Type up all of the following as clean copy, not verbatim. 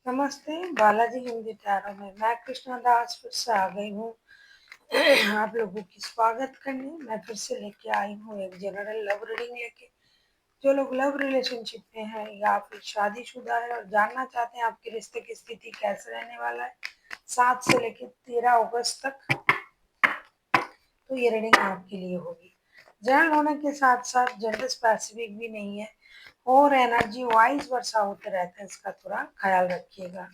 नमस्ते, बालाजी हिंदी टैरो में मैं कृष्णा दास फिर से आ गई हूँ आप लोगों की स्वागत करने। मैं फिर से लेके आई हूँ एक जनरल लव रीडिंग लेके। जो लोग लव रिलेशनशिप में हैं या फिर शादीशुदा है और जानना चाहते हैं आपके रिश्ते की स्थिति कैसे रहने वाला है 7 से लेकर 13 अगस्त तक, तो ये रीडिंग आपके लिए होगी। जनरल होने के साथ साथ जेंडर स्पेसिफिक भी नहीं है और एनर्जी वाइज वर्षा होते रहते हैं, इसका थोड़ा ख्याल रखिएगा।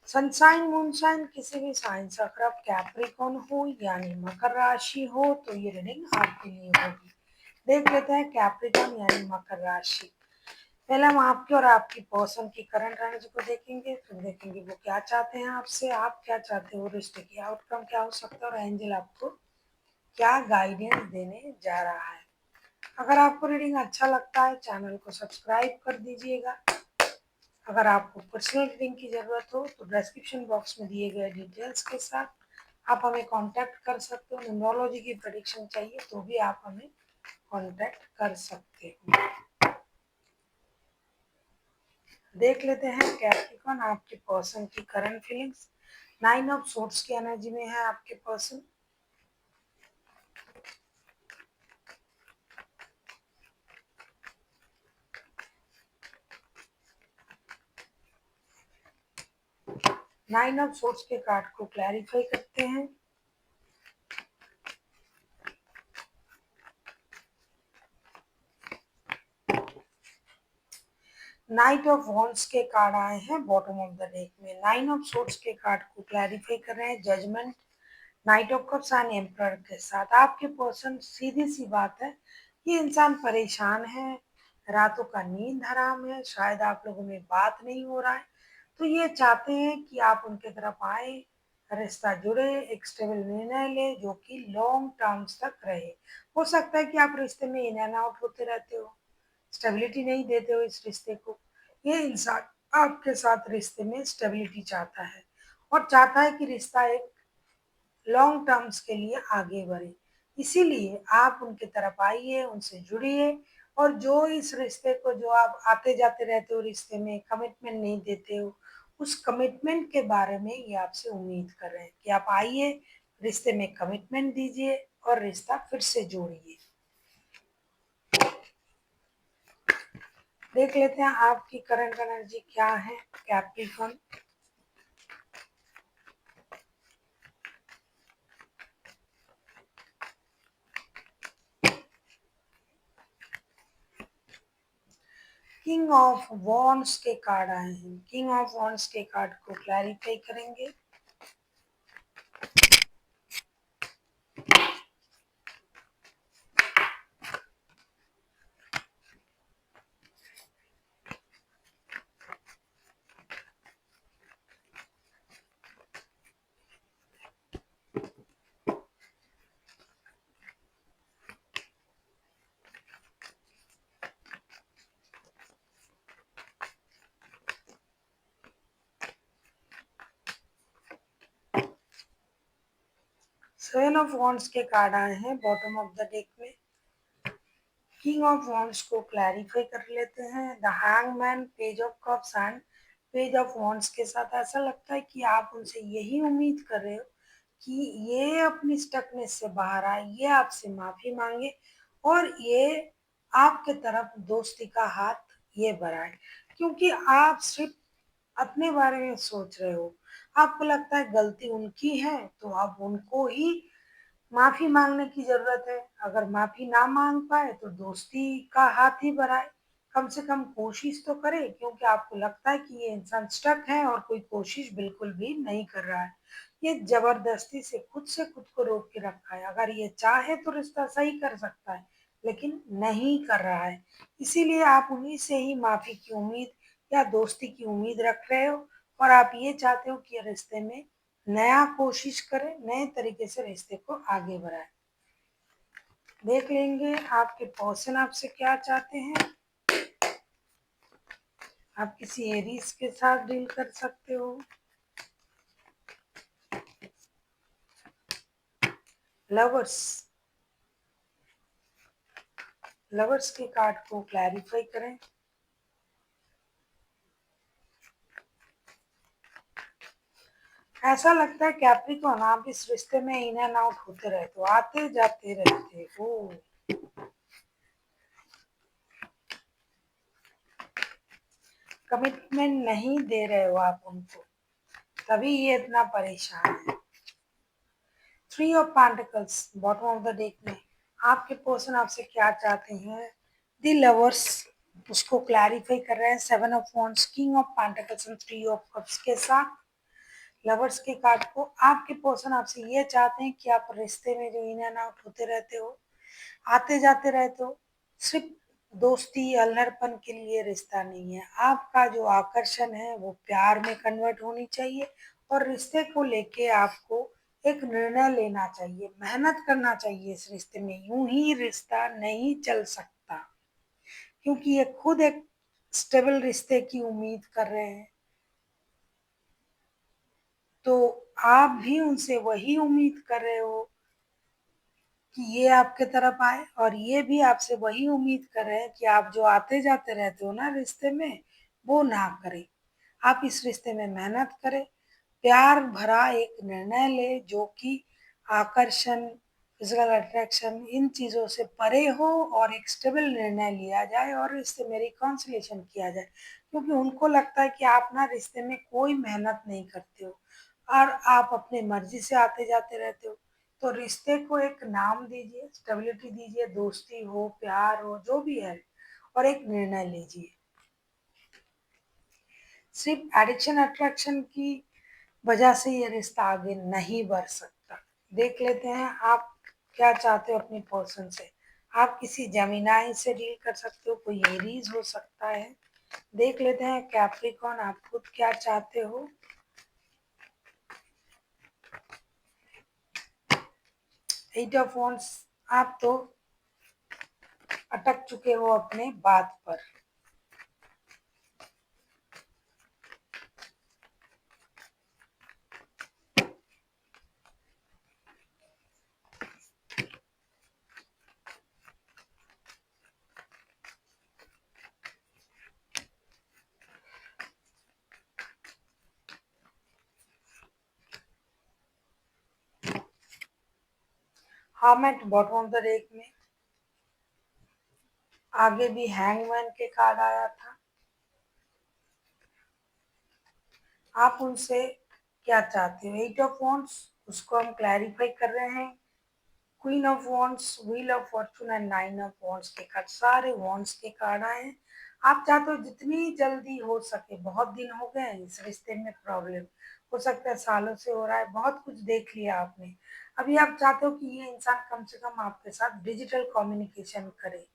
सनशाइन मूनशाइन किसी भी साइन से, अगर आप कैप्रिकॉन हो यानी मकर राशि हो तो ये रीडिंग आपके लिए होगी। देख लेते हैं कैप्रिकॉन यानी मकर राशि। पहले हम आपके और आपकी पर्सन की करंट एनर्जी को देखेंगे, फिर देखेंगे वो क्या चाहते हैं आपसे, आप क्या चाहते हो, रिश्ते की आउटकम क्या हो सकता है और एंजल आपको क्या गाइडेंस देने जा रहा है। अगर आपको रीडिंग अच्छा लगता है चैनल को सब्सक्राइब कर दीजिएगा। अगर आपको पर्सनल रीडिंग की ज़रूरत हो तो डिस्क्रिप्शन बॉक्स में दिए गए डिटेल्स के साथ आप हमें कांटेक्ट कर सकते हो। न्यूमरोलॉजी की प्रेडिक्शन चाहिए तो भी आप हमें कांटेक्ट कर सकते हो। देख लेते हैं कैप्रिकॉन आपके पर्सन की करंट फीलिंग्स। 9 ऑफ सोर्ड्स की एनर्जी में है आपके पर्सन। नाइन ऑफ सोर्ड्स के कार्ड को क्लैरिफाई करते हैं। नाइट ऑफ वॉन्ड्स के कार्ड आए हैं बॉटम ऑफ द डेक में। 9 ऑफ सोर्ड्स के कार्ड को क्लैरिफाई कर रहे हैं judgement, knight of cups and emperor के साथ। आपके पर्सन, सीधी सी बात है, ये इंसान परेशान है, रातों का नींद हराम है, शायद आप लोगों में बात नहीं हो रहा है, तो ये चाहते हैं कि आप उनके तरफ आए, रिश्ता जुड़े, एक स्टेबल निर्णय ले जो कि लॉन्ग टर्म्स तक रहे। हो सकता है कि आप रिश्ते में इन एंड आउट होते रहते हो, स्टेबिलिटी नहीं देते हो इस रिश्ते को। ये इंसान आपके साथ रिश्ते में स्टेबिलिटी चाहता है और चाहता है कि रिश्ता एक लॉन्ग टर्म्स के लिए आगे बढ़े। इसीलिए आप उनके तरफ आइए, उनसे जुड़िए और जो इस रिश्ते को, जो आप आते जाते रहते हो रिश्ते में, कमिटमेंट नहीं देते हो, उस कमिटमेंट के बारे में ये आपसे उम्मीद कर रहे हैं कि आप आइए, रिश्ते में कमिटमेंट दीजिए और रिश्ता फिर से जोड़िए। देख लेते हैं आपकी करंट एनर्जी क्या है कैप्रिकॉन। किंग ऑफ वॉन्ड्स के कार्ड आए हैं। किंग ऑफ वॉन्ड्स के कार्ड को क्लैरिफाई करेंगे। सेवन ऑफ वॉन्ड्स के कार्ड आए हैं बॉटम ऑफ द डेक में। किंग ऑफ वॉन्ड्स को क्लैरिफाई कर लेते हैं। The hangman, page of cups and page of wands के साथ ऐसा लगता है कि आप उनसे यही उम्मीद कर रहे हो कि ये अपनी स्टकनेस से बाहर आए, ये आपसे माफी मांगे और ये आपके तरफ दोस्ती का हाथ ये बढ़ाए, क्योंकि आप सिर्फ अपने बारे में सोच रहे हो। आपको लगता है गलती उनकी है तो आप उनको ही माफी मांगने की जरूरत है। अगर माफी ना मांग पाए तो दोस्ती का हाथ ही बढ़ाए, कम से कम कोशिश तो करे, क्योंकि आपको लगता है कि ये इंसान स्टक है और कोई कोशिश बिल्कुल भी नहीं कर रहा है। ये जबरदस्ती से खुद को रोक के रखा है। अगर ये चाहे तो रिश्ता सही कर सकता है लेकिन नहीं कर रहा है, इसीलिए आप उन्हीं से ही माफी की उम्मीद या दोस्ती की उम्मीद रख रहे हो और आप ये चाहते हो कि रिश्ते में नया कोशिश करें, नए तरीके से रिश्ते को आगे बढ़ाएं। देख लेंगे आपके पर्सन आपसे क्या चाहते हैं। आप किसी एरीज के साथ डील कर सकते हो। लवर्स, लवर्स के कार्ड को क्लैरिफाई करें। ऐसा लगता है कैप्रिकॉर्न आप इस रिश्ते में इन एंड आउट होते रहते हो, आते जाते रहते हो। कमिटमेंट नहीं दे रहे हो आप उनको, तभी ये इतना परेशान है। Three of pentacles bottom of the deck में आपके पर्सन आपसे क्या चाहते हैं, द लवर्स उसको क्लैरिफाई कर रहे हैं seven of wands, king of pentacles and three of cups के साथ। लवर्स के कार्ड को आपके पर्सन आपसे ये चाहते हैं कि आप रिश्ते में जो इन एंड आउट होते रहते हो, आते जाते रहते हो, सिर्फ दोस्ती अल्हड़पन के लिए रिश्ता नहीं है। आपका जो आकर्षण है वो प्यार में कन्वर्ट होनी चाहिए और रिश्ते को लेके आपको एक निर्णय लेना चाहिए, मेहनत करना चाहिए इस रिश्ते में। यूं ही रिश्ता नहीं चल सकता, क्योंकि ये खुद एक स्टेबल रिश्ते की उम्मीद कर रहे हैं, तो आप भी उनसे वही उम्मीद कर रहे हो कि ये आपके तरफ आए, और ये भी आपसे वही उम्मीद कर रहे हैं कि आप जो आते जाते रहते हो ना रिश्ते में, वो ना करें। आप इस रिश्ते में मेहनत करें, प्यार भरा एक निर्णय ले जो कि आकर्षण, फिजिकल अट्रैक्शन इन चीज़ों से परे हो, और एक स्टेबल निर्णय लिया जाए और रिश्ते में रिकॉन्सिलेशन किया जाए। क्योंकि उनको लगता है कि आप ना रिश्ते में कोई मेहनत नहीं करते हो और आप अपने मर्जी से आते जाते रहते हो। तो रिश्ते को एक नाम दीजिए, स्टेबिलिटी दीजिए, दोस्ती हो, प्यार हो, जो भी है, और एक निर्णय लीजिए। सिर्फ एडिक्शन अट्रैक्शन की वजह से ये रिश्ता आगे नहीं बढ़ सकता। देख लेते हैं आप क्या चाहते हो अपनी पर्सन से। आप किसी जमीनाई से डील कर सकते हो, कोई एरीज हो सकता है। देख लेते हैं कैप्रिकॉर्न आप खुद क्या चाहते हो। एट ऑफ वॉन्ड्स, आप तो अटक चुके हो अपने बात पर। Hermit bottom of the deck में, आगे भी हैंगमैन के कार्ड आया था। आप उनसे क्या चाहते हो, एट ऑफ वॉन्ड्स, उसको हम क्लैरिफाई कर रहे हैं। Queen of wands, wheel of Fortune and nine of wands के कार्ड, सारे वॉन्ड्स के कार्ड आए हैं। आप चाहते हो जितनी जल्दी हो सके, बहुत दिन हो गए हैं इस रिश्ते में, प्रॉब्लम हो सकता है सालों से हो रहा है, बहुत कुछ देख लिया आपने। अभी आप चाहते हो कि ये इंसान कम से कम आपके साथ डिजिटल कम्युनिकेशन करे।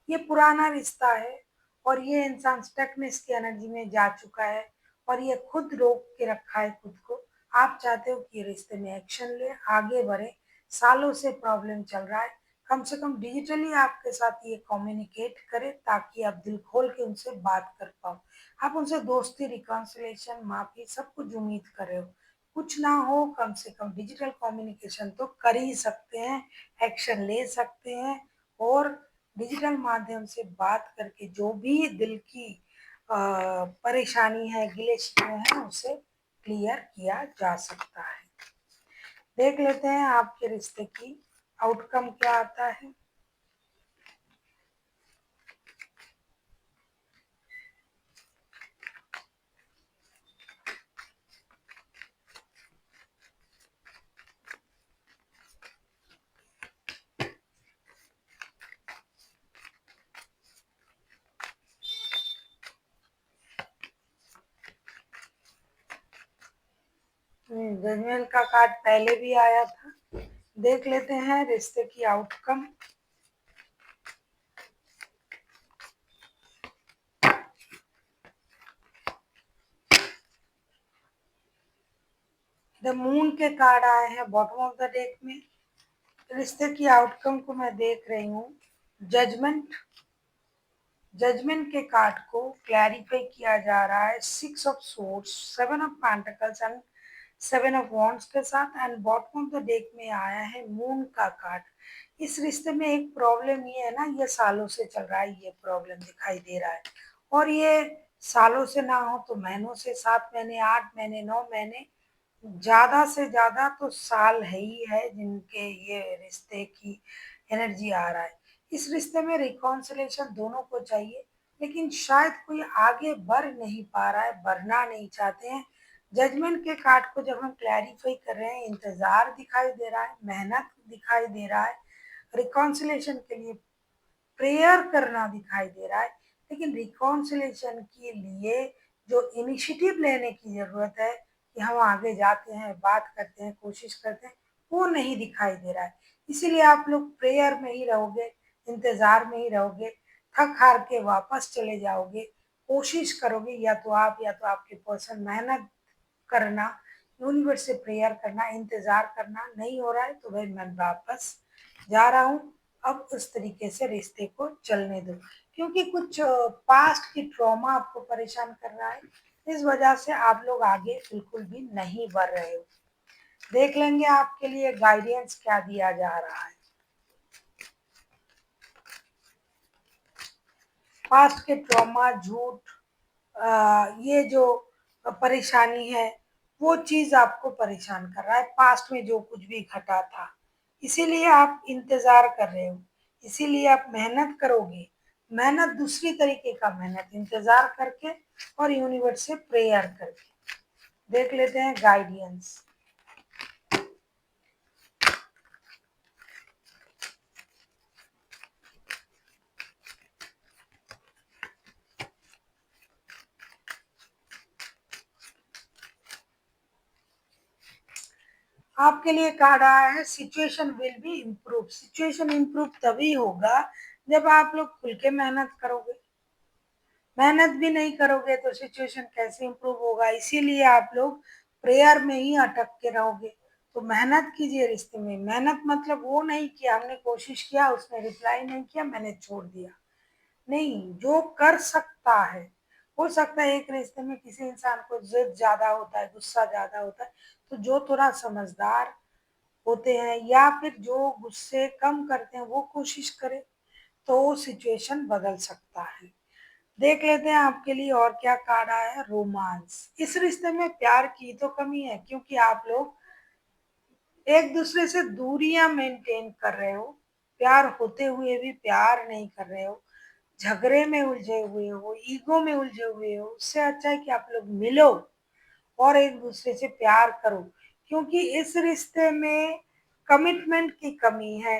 ये पुराना रिश्ता है और ये इंसान स्टकनेस की एनर्जी में जा चुका है और ये खुद रोक के रखा है खुद को। आप चाहते हो कि ये रिश्ते में एक्शन ले, आगे बढ़े। सालों से प्रॉब्लम चल रहा है, कम से कम डिजिटली आपके साथ ये कम्युनिकेट करे ताकि आप दिल खोल के उनसे बात कर पाओ। आप उनसे दोस्ती, रिकॉन्सिलेशन, माफी सब कुछ उम्मीद कर रहे हो। कुछ ना हो, कम से कम डिजिटल कम्युनिकेशन तो कर ही सकते हैं, एक्शन ले सकते हैं, और डिजिटल माध्यम से बात करके जो भी दिल की परेशानी है, गिले शिकवे हैं, उसे क्लियर किया जा सकता है। देख लेते हैं आपके रिश्ते की आउटकम क्या आता है। जजमेंट का कार्ड पहले भी आया था। देख लेते हैं रिश्ते की आउटकम। द मून के कार्ड आए हैं बॉटम ऑफ द डेक में। रिश्ते की आउटकम को मैं देख रही हूँ। जजमेंट, जजमेंट के कार्ड को क्लैरिफाई किया जा रहा है six of swords, seven of pentacles and seven of wands के साथ, and bottom of the deck में आया है मून का कार्ड। इस रिश्ते में एक प्रॉब्लम ये है ना, ये सालों से चल रहा है, ये प्रॉब्लम दिखाई दे रहा है, और ये सालों से ना हो तो महीनों से, 7 महीने, 8 महीने, 9 महीने, ज़्यादा से ज़्यादा तो साल है ही है जिनके ये रिश्ते की एनर्जी आ रहा है। इस रिश्ते में रिकॉन्सिलेशन दोनों को चाहिए, लेकिन शायद कोई आगे बढ़ नहीं पा रहा है, बढ़ना नहीं चाहते हैं। जजमेंट के कार्ड को जब हम क्लैरिफाई कर रहे हैं, इंतज़ार दिखाई दे रहा है, मेहनत दिखाई दे रहा है, रिकॉन्सिलेशन के लिए प्रेयर करना दिखाई दे रहा है, लेकिन रिकॉन्सिलेशन के लिए जो इनिशिएटिव लेने की ज़रूरत है कि हम आगे जाते हैं, बात करते हैं, कोशिश करते हैं, वो नहीं दिखाई दे रहा है। इसीलिए आप लोग प्रेयर में ही रहोगे, इंतज़ार में ही रहोगे, थक हार के वापस चले जाओगे। कोशिश करोगे या तो आप या तो आपके पर्सन मेहनत करना, यूनिवर्स से प्रेयर करना, इंतज़ार करना, नहीं हो रहा है तो भाई मैं वापस जा रहा हूँ, अब उस तरीके से रिश्ते को चलने दो। क्योंकि कुछ पास्ट की ट्रॉमा आपको परेशान कर रहा है, इस वजह से आप लोग आगे बिल्कुल भी नहीं बढ़ रहे हो। देख लेंगे आपके लिए गाइडेंस क्या दिया जा रहा है। पास्ट के ट्रॉमा, झूठ, ये जो परेशानी है, वो चीज़ आपको परेशान कर रहा है, पास्ट में जो कुछ भी घटा था। इसीलिए आप इंतज़ार कर रहे हो, इसीलिए आप मेहनत करोगे। मेहनत दूसरी तरीके का मेहनत, इंतज़ार करके और यूनिवर्स से प्रेयर करके। देख लेते हैं गाइडेंस। आपके लिए कार्ड आया है situation will be improve. Situation improve तभी होगा जब आप लोग खुल के मेहनत करोगे। मेहनत भी नहीं करोगे तो सिचुएशन कैसे इम्प्रूव होगा। इसीलिए आप लोग प्रेयर में ही अटक के रहोगे। तो मेहनत कीजिए रिश्ते में। मेहनत मतलब वो नहीं कि हमने कोशिश किया, उसने रिप्लाई नहीं किया, मैंने छोड़ दिया। नहीं, जो कर सकता है। हो सकता है एक रिश्ते में किसी इंसान को जिद ज्यादा होता है, गुस्सा ज्यादा होता है, तो जो थोड़ा समझदार होते हैं या फिर जो गुस्से कम करते हैं वो कोशिश करें, तो वो सिचुएशन बदल सकता है। देख लेते हैं आपके लिए और क्या कार्ड आया है। रोमांस। इस रिश्ते में प्यार की तो कमी है, क्योंकि आप लोग एक दूसरे से दूरियां मेंटेन कर रहे हो। प्यार होते हुए भी प्यार नहीं कर रहे हो, झगड़े में उलझे हुए हो, ईगो में उलझे हुए हो। उससे अच्छा है कि आप लोग मिलो और एक दूसरे से प्यार करो, क्योंकि इस रिश्ते में कमिटमेंट की कमी है,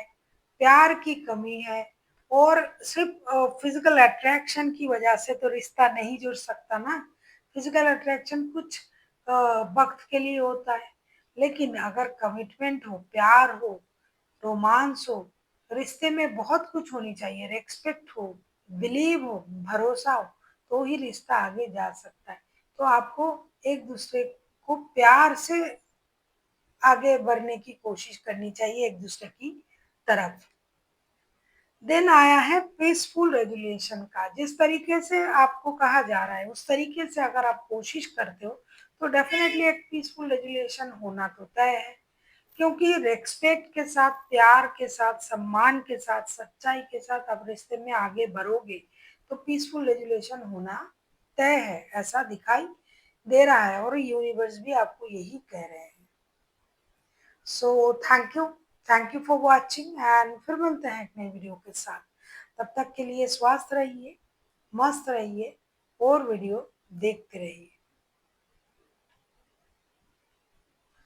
प्यार की कमी है। और सिर्फ फिजिकल अट्रैक्शन की वजह से तो रिश्ता नहीं जुड़ सकता ना। फिजिकल अट्रैक्शन कुछ वक्त के लिए होता है, लेकिन अगर कमिटमेंट हो, प्यार हो, रोमांस हो, रिश्ते में बहुत कुछ होनी चाहिए, रेस्पेक्ट हो, बिलीव हो, भरोसा हो, तो ही रिश्ता आगे जा सकता है। तो आपको एक दूसरे को प्यार से आगे बढ़ने की कोशिश करनी चाहिए, एक दूसरे की तरफ। देन आया है पीसफुल रेगुलेशन का। जिस तरीके से आपको कहा जा रहा है उस तरीके से अगर आप कोशिश करते हो तो डेफिनेटली एक पीसफुल रेगुलेशन होना तो तय है। क्योंकि रेस्पेक्ट के साथ, प्यार के साथ, सम्मान के साथ, सच्चाई के साथ आप रिश्ते में आगे बढ़ोगे तो पीसफुल रेजुलेशन होना तय है, ऐसा दिखाई दे रहा है और यूनिवर्स भी आपको यही कह रहे हैं। So thank you for watching and फिर मिलते हैं एक नई वीडियो के साथ। तब तक के लिए स्वस्थ रहिए, मस्त रहिए और वीडियो देखते रहिए।